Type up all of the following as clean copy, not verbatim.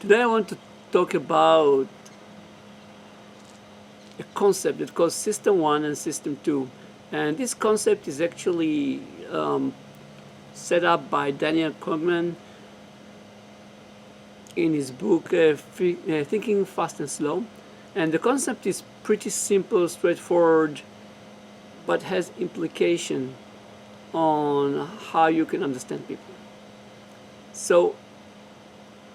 Today I want to talk about a concept that calls System 1 and System 2. And this concept is actually set up by Daniel Kahneman in his book Thinking Fast and Slow. And the concept is pretty simple, straightforward, but has implication on how you can understand people. So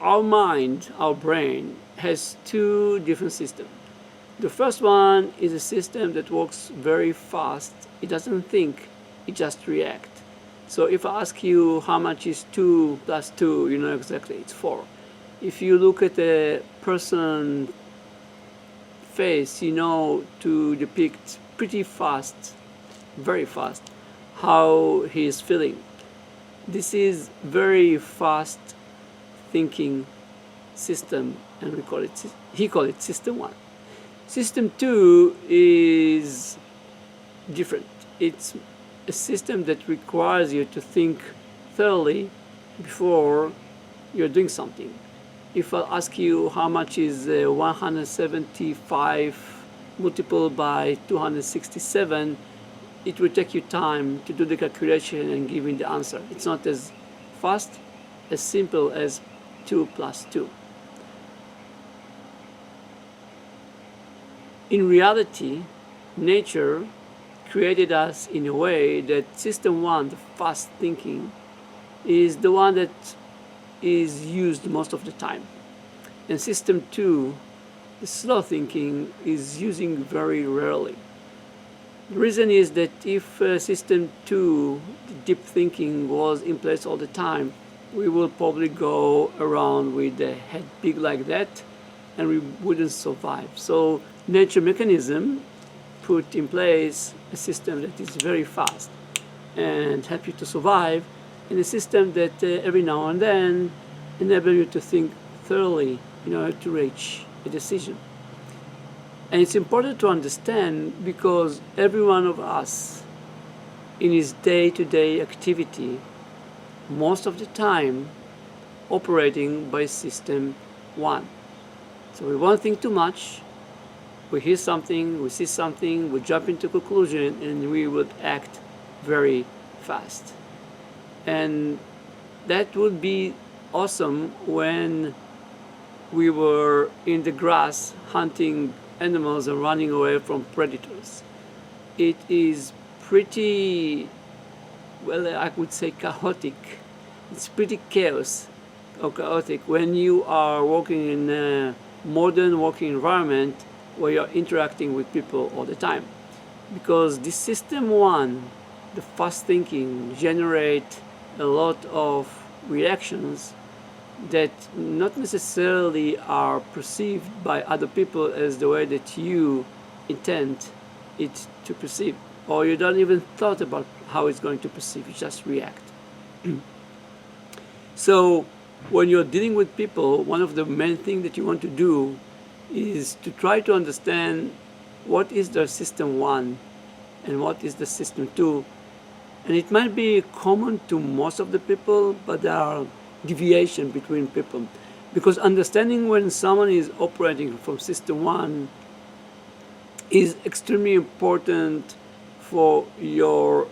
our mind, our brain, has two different systems. The first one is a system that works very fast. It doesn't think, it just reacts. So if I ask you how much is 2 plus 2, you know exactly it's 4. If you look at a person's face, you know to depict pretty fast, very fast, how he is feeling. This is very fast thinking system, and he called it System 1. System 2 is different. It's a system that requires you to think thoroughly before you're doing something. If I ask you how much is 175 multiplied by 267, it will take you time to do the calculation and give me the answer. It's not as fast, as simple as 2 plus 2. In reality, nature created us in a way that System 1, the fast thinking, is the one that is used most of the time. And System 2, the slow thinking, is using very rarely. The reason is that if System 2, the deep thinking, was in place all the time, we will probably go around with the head big like that, and we wouldn't survive. So nature mechanism put in place a system that is very fast and help you to survive, and a system that every now and then enable you to think thoroughly in order to reach a decision. And it's important to understand because every one of us in his day-to-day activity, most of the time operating by System 1. So we won't think too much. We hear something, we see something, we jump into conclusion, and we would act very fast. And that would be awesome when we were in the grass hunting animals and running away from predators. It is pretty, well, I would say chaotic. It's pretty chaos or chaotic when you are working in a modern working environment where you're interacting with people all the time. Because this System 1, the fast thinking, generate a lot of reactions that not necessarily are perceived by other people as the way that you intend it to perceive, or you don't even thought about how it's going to perceive, you just react. So when you're dealing with people, one of the main things that you want to do is to try to understand what is the System 1 and what is the System 2. And it might be common to most of the people, but there are deviations between people. Because understanding when someone is operating from System 1 is extremely important for your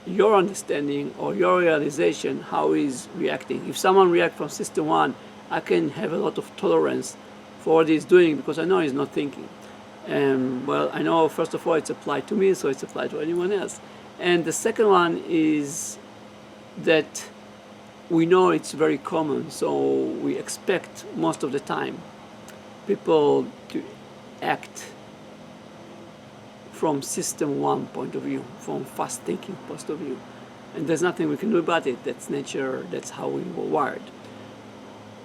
understanding or your realization how he's reacting. If someone reacts from System 1, I can have a lot of tolerance for what he's doing because I know he's not thinking. Well, I know first of all it's applied to me, so it's applied to anyone else. And the second one is that we know it's very common, so we expect most of the time people to act from System 1 point of view, from fast thinking point of view. And there's nothing we can do about it. That's nature, that's how we were wired.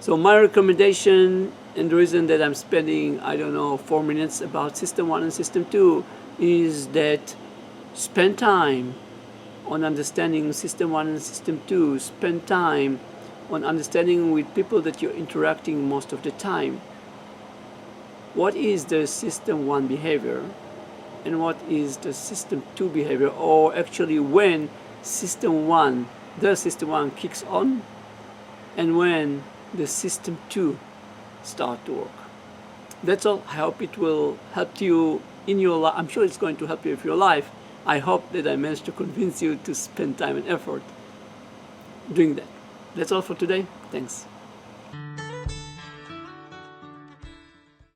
So my recommendation, and the reason that I'm spending, 4 minutes about System 1 and System 2 is that spend time on understanding System 1 and System 2. Spend time on understanding with people that you're interacting most of the time. What is the System 1 behavior and what is the System 2 behavior? Or actually when the System 1 kicks on and when the System 2 start to work. That's all. I hope it will help you in your life. I'm sure it's going to help you with your life. I hope that I managed to convince you to spend time and effort doing that. That's all for today. Thanks.